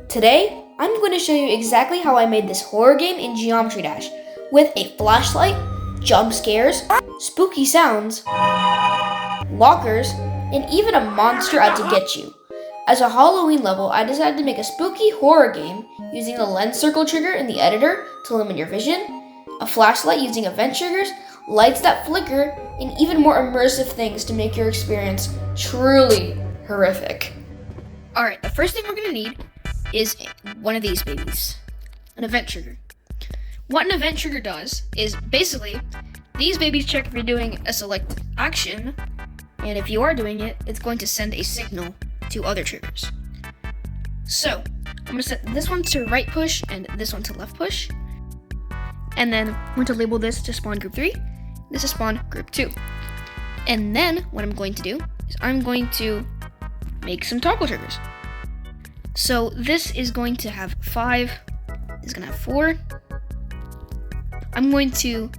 Today, I'm going to show you exactly how I made this horror game in Geometry Dash with a flashlight, jump scares, spooky sounds, lockers, and even a monster out to get you. As a Halloween level, I decided to make a spooky horror game using the lens circle trigger in the editor to limit your vision, a flashlight using event triggers, lights that flicker, and even more immersive things to make your experience truly horrific. Alright, the first thing we're going to need is one of these babies, an event trigger. What an event trigger does is basically these babies check if you're doing a select action, and if you are doing it, it's going to send a signal to other triggers. So I'm going to set this one to right push and this one to left push, and then I'm going to label this to spawn group 3, this is spawn group 2. And then what I'm going to do is I'm going to make some toggle triggers. So this is going to have 5, this is going to have 4. I'm going to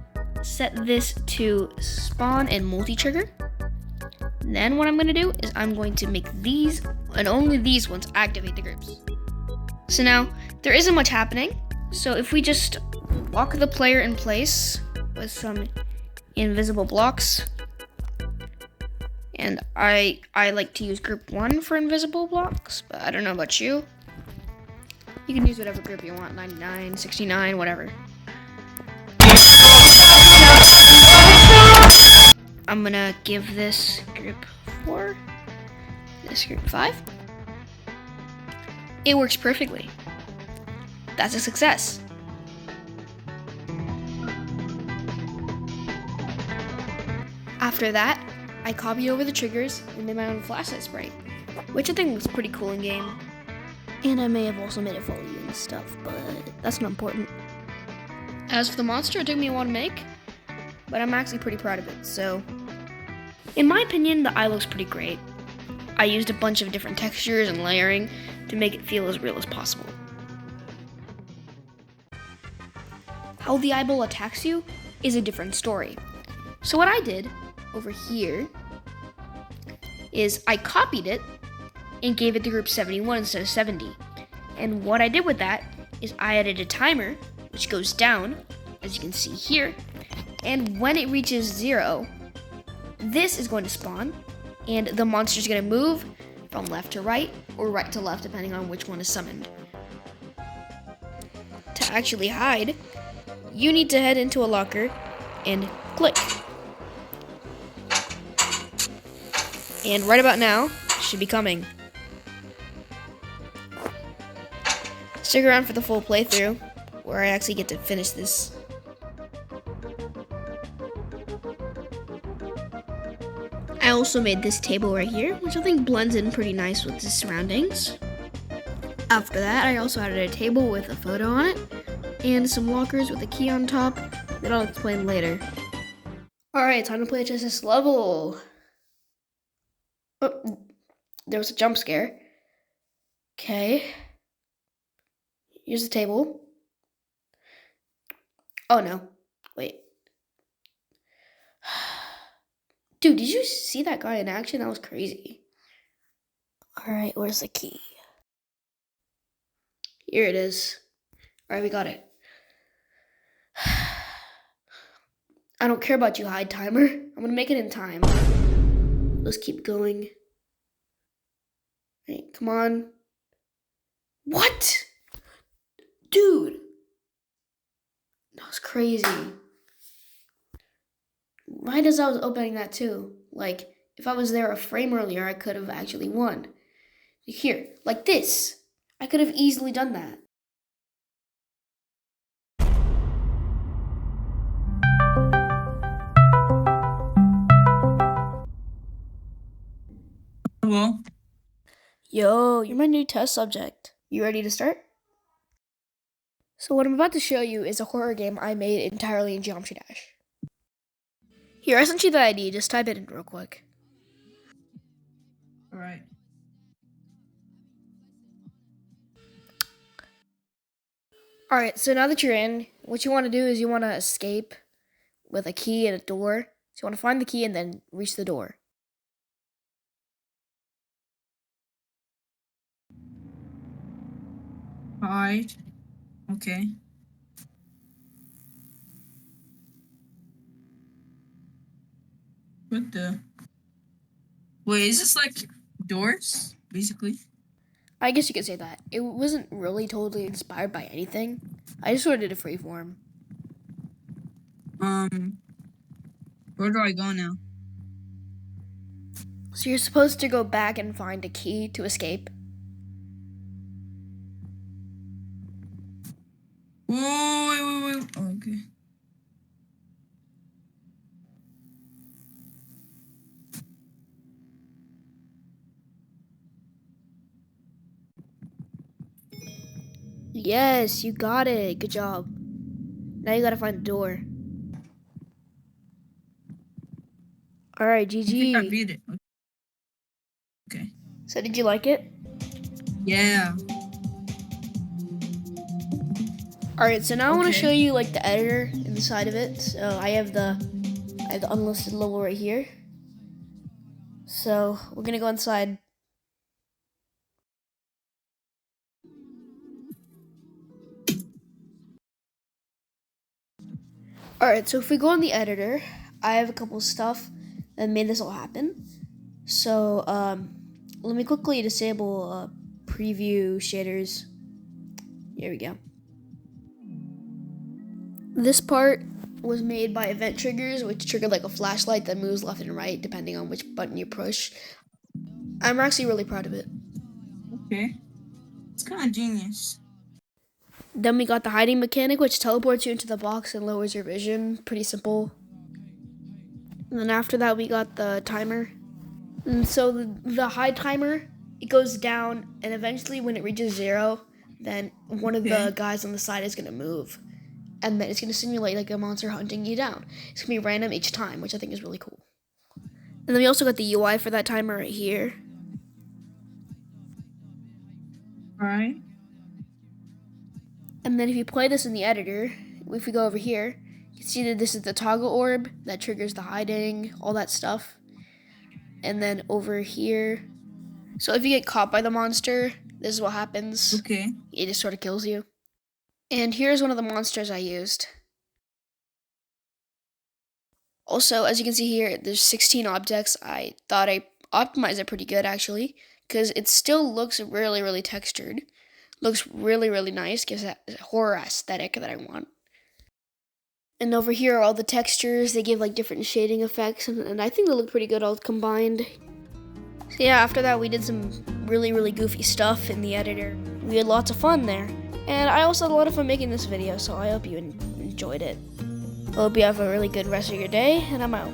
set this to spawn and multi-trigger. Then what I'm going to do is I'm going to make these, and only these ones, activate the groups. So now, there isn't much happening. So if we just lock the player in place with some invisible blocks, and I like to use group 1 for invisible blocks, but I don't know about you. You can use whatever group you want, 99, 69, whatever. I'm gonna give this group 4, this group 5. It works perfectly. That's a success. After that, I copied over the triggers and made my own flashlight spray, which I think looks pretty cool in game. And I may have also made it follow you and stuff, but that's not important. As for the monster, it took me a while to make, but I'm actually pretty proud of it. So, in my opinion, the eye looks pretty great. I used a bunch of different textures and layering to make it feel as real as possible. How the eyeball attacks you is a different story. So what I did over here is I copied it and gave it the group 71 instead of 70. And what I did with that is I added a timer, which goes down, as you can see here. And when it reaches 0, this is going to spawn, and the monster is going to move from left to right, or right to left, depending on which one is summoned. To actually hide, you need to head into a locker and click. And right about now, it should be coming. Stick around for the full playthrough, where I actually get to finish this. I also made this table right here, which I think blends in pretty nice with the surroundings. After that, I also added a table with a photo on it, and some lockers with a key on top that I'll explain later. Alright, time to play this level. Oh, there was a jump scare. Okay. Here's the table. Oh no, wait. Dude, did you see that guy in action? That was crazy. Alright, where's the key? Here it is. Alright, we got it. I don't care about you, hide timer. I'm gonna make it in time. Let's keep going. Hey, come on. What? Dude. That was crazy. Right as I was opening that too. Like, if I was there a frame earlier, I could have actually won. Here, like this. I could have easily done that. Hello. Yo, you're my new test subject. You ready to start? So what I'm about to show you is a horror game I made entirely in Geometry Dash. Here, I sent you the ID. Just type it in real quick. All right. Alright, so now that you're in, what you want to do is you want to escape with a key and a door. So you want to find the key and then reach the door. Alright. Okay. What the? Wait, is this like doors, basically? I guess you could say that. It wasn't really totally inspired by anything. I just sort of did a freeform. Where do I go now? So you're supposed to go back and find a key to escape. Whoa, wait. Oh, okay. Yes, you got it. Good job. Now you gotta find the door. Alright, I think I GG. beat it. Okay. So did you like it? Yeah. Alright, so now I want to Okay. show you like the editor inside of it. So I have the unlisted level right here. So we're gonna go inside. Alright, so if we go in the editor, I have a couple of stuff that made this all happen. So let me quickly disable preview shaders. Here we go. This part was made by event triggers, which trigger like a flashlight that moves left and right depending on which button you push. I'm actually really proud of it. Okay. It's kind of genius. Then we got the hiding mechanic, which teleports you into the box and lowers your vision. Pretty simple. And then after that, we got the timer. And so the hide timer, it goes down, and eventually when it reaches 0, then one of the guys on the side is going to move. And then it's going to simulate like a monster hunting you down. It's going to be random each time, which I think is really cool. And then we also got the UI for that timer right here. Alright. And then if you play this in the editor, if we go over here, you can see that this is the toggle orb that triggers the hiding, all that stuff. And then over here, so if you get caught by the monster, this is what happens. Okay. It just sort of kills you. And here's one of the monsters I used. Also, as you can see here, there's 16 objects. I thought I optimized it pretty good actually, because it still looks really, really textured. Looks really, really nice, gives that horror aesthetic that I want. And over here are all the textures. They give like different shading effects, and I think they look pretty good all combined. So yeah, after that we did some really, really goofy stuff in the editor. We had lots of fun there. And I also had a lot of fun making this video, so I hope you enjoyed it. I hope you have a really good rest of your day, and I'm out.